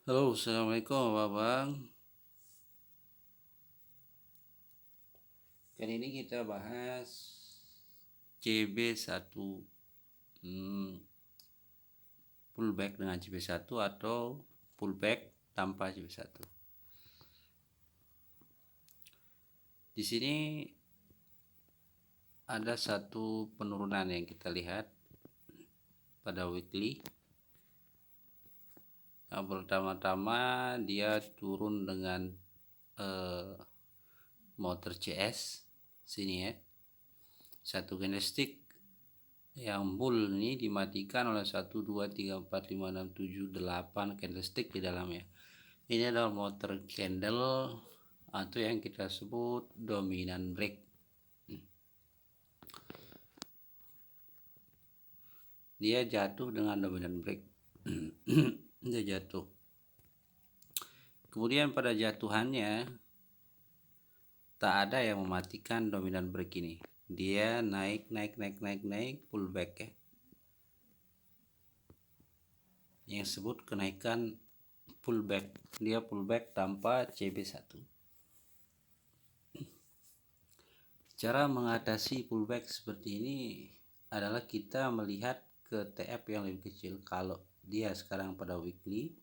Halo, assalamualaikum Bang. Kali ini kita bahas CB1, pullback dengan CB1 atau pullback tanpa CB1. Di sini ada satu penurunan yang kita lihat pada weekly. Nah, pertama-tama dia turun dengan motor CS sini ya, satu candlestick yang bull ini dimatikan oleh 1 2 3 4 5 6 7 8 candlestick di dalamnya. Ini adalah motor candle atau yang kita sebut dominant break. Dia jatuh dengan dominant break. Dia jatuh. Kemudian pada jatuhannya tak ada yang mematikan dominant break ini. Dia naik pullback ya. Yang sebut kenaikan pullback. Dia pullback tanpa CB1. Cara mengatasi pullback seperti ini adalah kita melihat ke TF yang lebih kecil. Kalau dia sekarang pada weekly,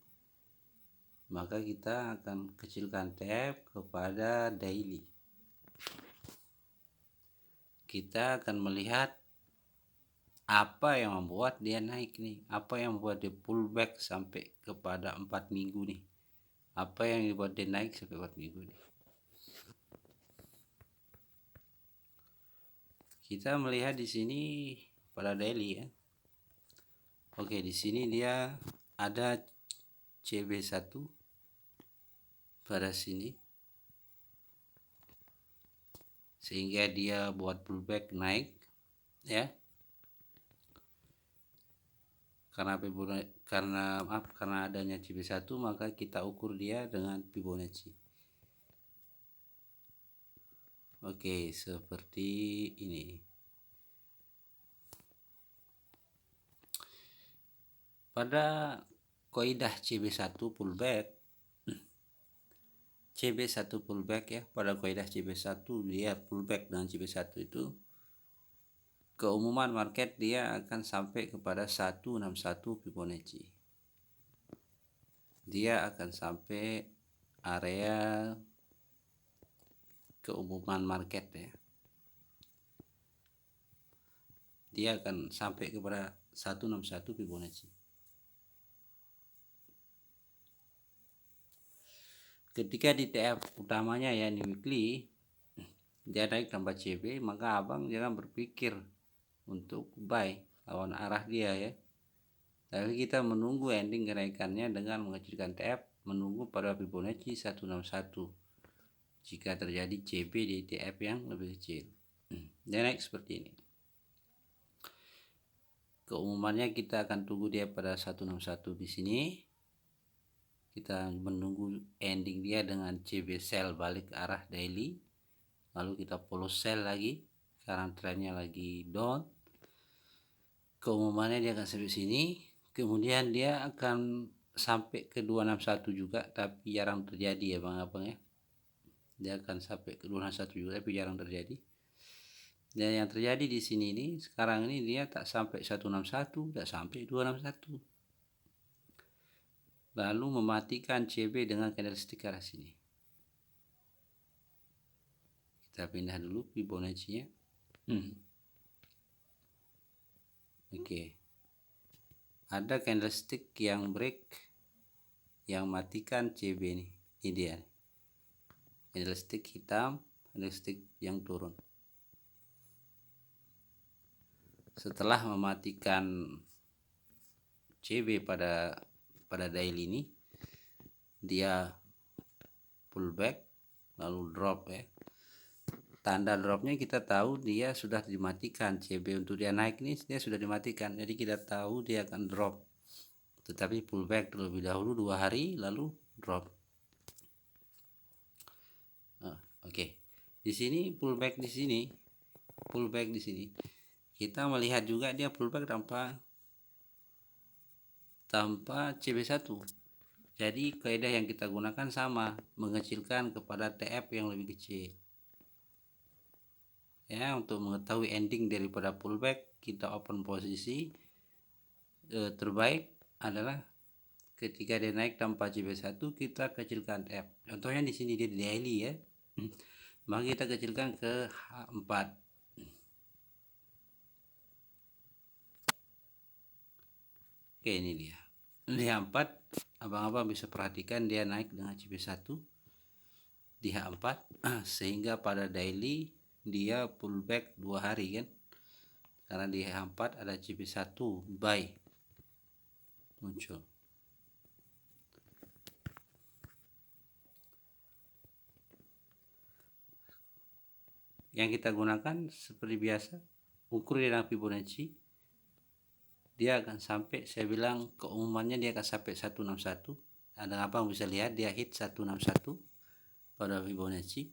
maka kita akan kecilkan TF kepada daily. Kita akan melihat apa yang membuat dia naik nih, apa yang membuat dia pullback sampai kepada 4 minggu nih, apa yang membuat dia naik sampai 4 minggu nih. Kita melihat di sini pada daily ya. Oke, di sini dia ada CB1 pada sini, sehingga dia buat pullback naik ya. Karena adanya CB1, maka kita ukur dia dengan Fibonacci. Oke, seperti ini. Pada kaidah CB1 pullback ya, pada kaidah CB1 dia pullback dengan CB1 itu keumuman market dia akan sampai kepada 161 Fibonacci. Dia akan sampai area keumuman market ya. Dia akan sampai kepada 161 Fibonacci. Ketika di TF utamanya ya di weekly dia naik tanpa CB, maka abang jangan berpikir untuk buy lawan arah dia ya. Tapi kita menunggu ending kenaikannya dengan mengecilkan TF, menunggu pada Fibonacci 161 jika terjadi CB di TF yang lebih kecil. Dia naik seperti ini. Keumumannya kita akan tunggu dia pada 161 di sini. Kita menunggu ending dia dengan CB sell balik ke arah daily. Lalu kita follow sell lagi. Sekarang trennya lagi down. Keumumannya dia akan sampai sini. Kemudian dia akan sampai ke 261 juga, tapi jarang terjadi ya bang ya. Dia akan sampai ke 261 juga, tapi jarang terjadi. Dan yang terjadi di sini ini sekarang ini dia tak sampai 161, tak sampai 261. Lalu mematikan CB dengan candlestick ke arah sini. Kita pindah dulu Fibonacci-nya. Oke. Ada candlestick yang break yang matikan CB nih. Ini dia. Candlestick hitam, candlestick yang turun. Setelah mematikan CB pada daily ini, dia pullback lalu drop ya. Tanda dropnya kita tahu dia sudah dimatikan, CB untuk dia naik ini dia sudah dimatikan, jadi kita tahu dia akan drop. Tetapi pullback terlebih dahulu 2 hari lalu drop. Oke. Di sini pullback di sini. Kita melihat juga dia pullback tanpa CB1. Jadi kaidah yang kita gunakan sama, mengecilkan kepada TF yang lebih kecil. Ya, untuk mengetahui ending daripada pullback, kita open posisi terbaik adalah ketika dia naik tanpa CB1 kita kecilkan TF. Contohnya di sini dia di daily ya. Maka kita kecilkan ke H4. Oke, ini dia. Di H4 abang-abang bisa perhatikan dia naik dengan CB1 di H4 sehingga pada daily dia pullback 2 hari kan. Karena di H4 ada CB1 buy muncul. Yang kita gunakan seperti biasa, ukur dia dengan Fibonacci, dia akan sampai, saya bilang keumumannya dia akan sampai 161. Ada apa bisa lihat dia hit 161 pada Fibonacci.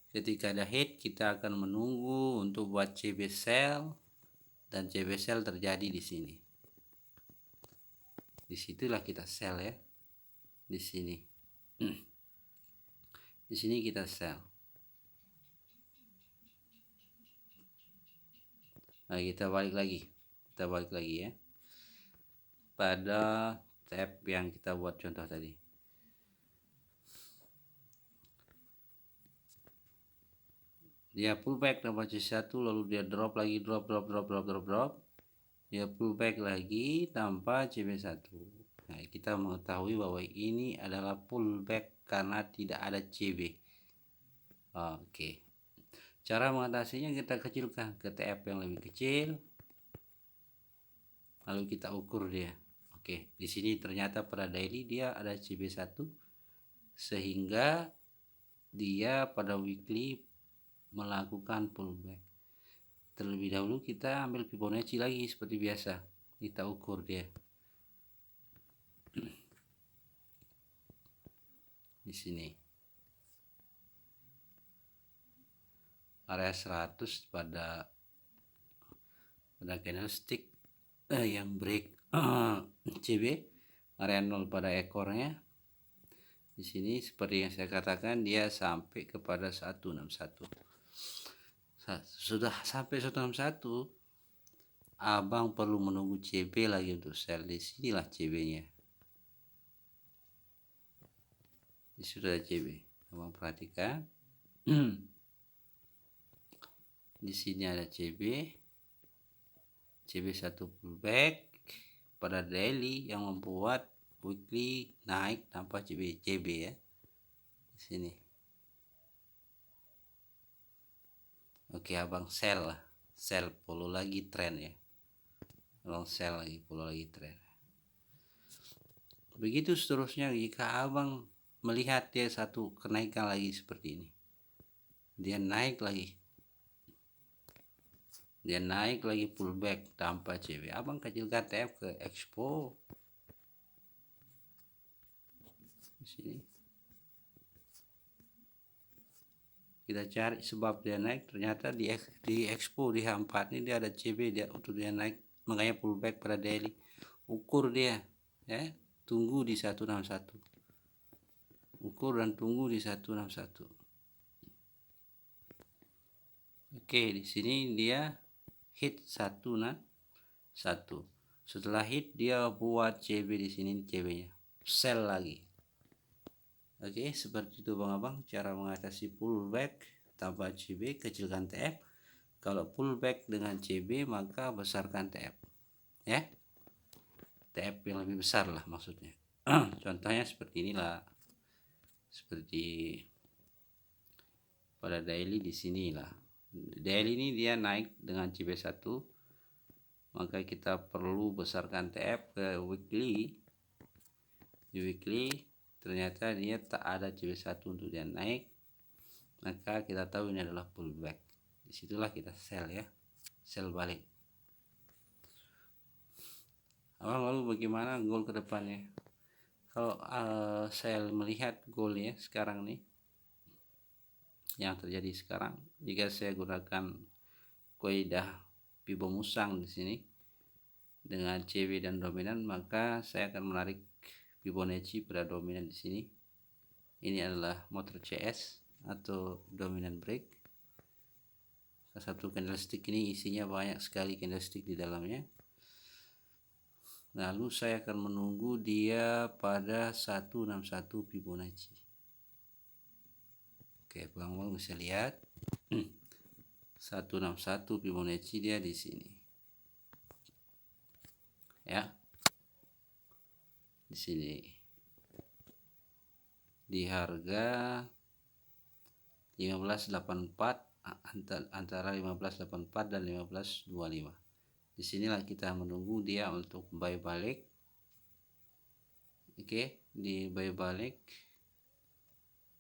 Ketika ada hit, kita akan menunggu untuk buat CB sell, dan CB sell terjadi di sini. Disitulah kita sell ya, di sini. Di sini kita sell. Nah, kita balik lagi ya pada tab yang kita buat contoh tadi. Dia pullback tanpa C1, lalu dia drop lagi, drop. Dia pullback lagi tanpa CB1. Nah, kita mengetahui bahwa ini adalah pullback karena tidak ada CB. Oke. Cara mengatasinya kita kecilkan ke TF yang lebih kecil, lalu kita ukur dia. Oke, di sini ternyata pada daily dia ada CB1 sehingga dia pada weekly melakukan pullback. Terlebih dahulu kita ambil Fibonacci lagi seperti biasa, kita ukur dia. Di sini area 100 pada candlestick yang break CB, area 0 pada ekornya. Di sini seperti yang saya katakan dia sampai kepada 161. Sudah sampai 161, abang perlu menunggu CB lagi untuk sell. Di sinilah CB-nya. Ini sudah CB. Abang perhatikan. Di sini ada CB 1 pullback pada daily yang membuat weekly naik tanpa CB ya. Di sini. Oke, abang sell lah. Sell follow lagi tren ya. Abang sell lagi, follow lagi tren. Begitu seterusnya jika abang melihat dia satu kenaikan lagi seperti ini. Dia naik lagi pullback tanpa CB, abang kecilkan TF ke expo. Di sini kita cari sebab dia naik, ternyata di expo di H4 ini dia ada CB dia untuk dia naik, makanya pullback pada daily. Ukur dia ya, tunggu di 161, ukur dan tunggu di 161. Oke, di sini dia hit 161. Setelah hit dia buat CB di sini, CB-nya sell lagi. Oke, seperti itu abang-abang cara mengatasi pullback tanpa CB, kecilkan TF. Kalau pullback dengan CB maka besarkan TF ya, TF yang lebih besar lah maksudnya. Contohnya seperti inilah, seperti pada daily di sinilah. Daily ini dia naik dengan CB1, maka kita perlu besarkan TF ke weekly. Di weekly ternyata dia tak ada CB1 untuk dia naik, maka kita tahu ini adalah pullback. Disitulah kita sell ya, sell balik. Lalu bagaimana goal ke depannya? Kalau saya melihat goalnya sekarang nih, yang terjadi sekarang, jika saya gunakan kaidah Fibo Musang di sini dengan CB dan dominan, maka saya akan menarik Fibonacci pada dominan di sini. Ini adalah motor CS atau dominant break. Satu candlestick ini isinya banyak sekali candlestick di dalamnya. Lalu saya akan menunggu dia pada 161 Fibonacci. Oke, bang bisa lihat 161 Fibonacci dia di sini. Ya. Di sini. Di harga 1584, antara 1584 dan 1525. Disinilah kita menunggu dia untuk buy balik. Oke, di buy balik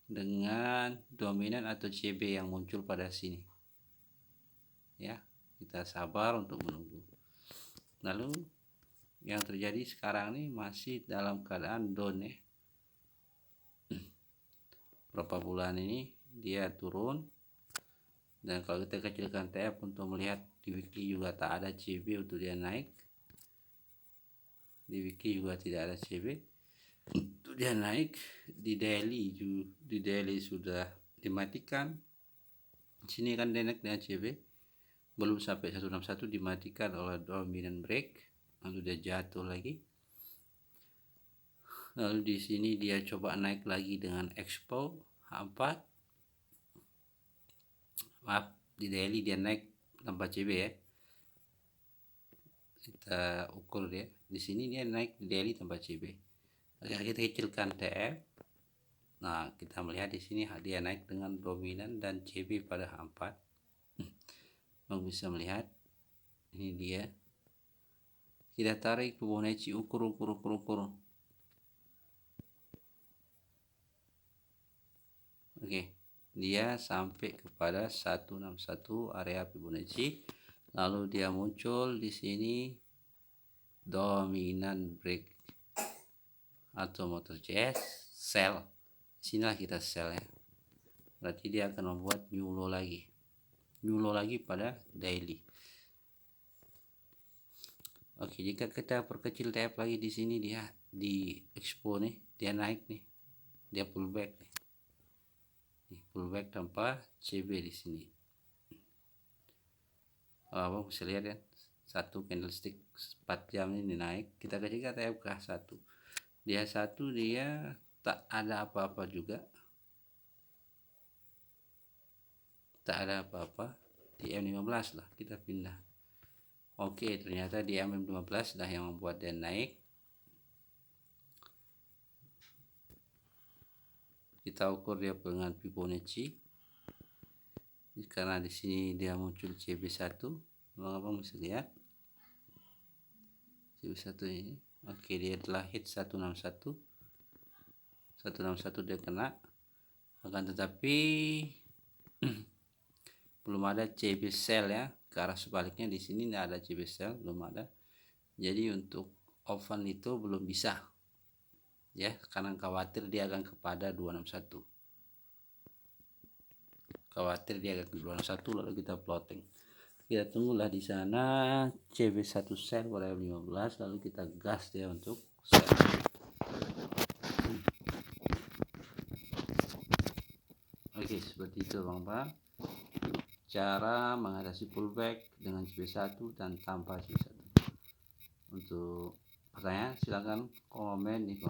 dengan dominan atau CB yang muncul pada sini. Ya, kita sabar untuk menunggu. Lalu yang terjadi sekarang ini masih dalam keadaan down ya. Berapa bulan ini dia turun, dan kalau kita kecilkan TF untuk melihat di weekly juga tak ada CB untuk dia naik. Di weekly juga tidak ada CB untuk dia naik. Di daily sudah dimatikan. Di sini kan dia naik dengan CB, belum sampai 161 dimatikan oleh dominant break, lalu dia jatuh lagi. Lalu di sini dia coba naik lagi dengan expo H4. Maaf, di daily dia naik tanpa CB ya. Kita ukur dia. Di sini dia naik di daily tanpa CB. Agar kita kecilkan TF. Nah, kita melihat di sini dia naik dengan dominan dan CB pada H4. Bang bisa melihat ini dia. Kita tarik Fibonacci, ukur. Oke, dia sampai kepada 161 area Fibonacci. Lalu dia muncul di sini dominan break atau motor CS sell. Sinilah kita sell ya. Berarti dia akan membuat new low lagi pada daily. Oke, jika kita perkecil TF lagi di sini, dia di expo nih, dia naik nih, dia pullback nih. Pullback tanpa CB di sini. Abang bisa lihat ya, satu candlestick 4 jam ini naik. Kita kecilkan TF ke H1. Di H1 dia tak ada apa-apa juga. Tak ada apa-apa. Di M15 lah kita pindah. Oke, ternyata di M15 lah yang membuat dia naik. Kita ukur dia dengan Fibonacci. Karena di sini dia muncul CB1, abang bisa lihat CB1 ini. Oke, dia telah hit 161 dia kena, akan tetapi belum ada CB sell ya. Ke arah sebaliknya di sini tidak ada CB sell, belum ada. Jadi untuk open itu belum bisa ya, karena khawatir dia akan kepada 261. Lalu kita plotting. Kita tunggulah di sana CB1 sell pada 15, lalu kita gas dia untuk sell. Oke, seperti itu Bang. Cara mengatasi pullback dengan CB1 dan tanpa CB1. Untuk pertanyaan silakan komen di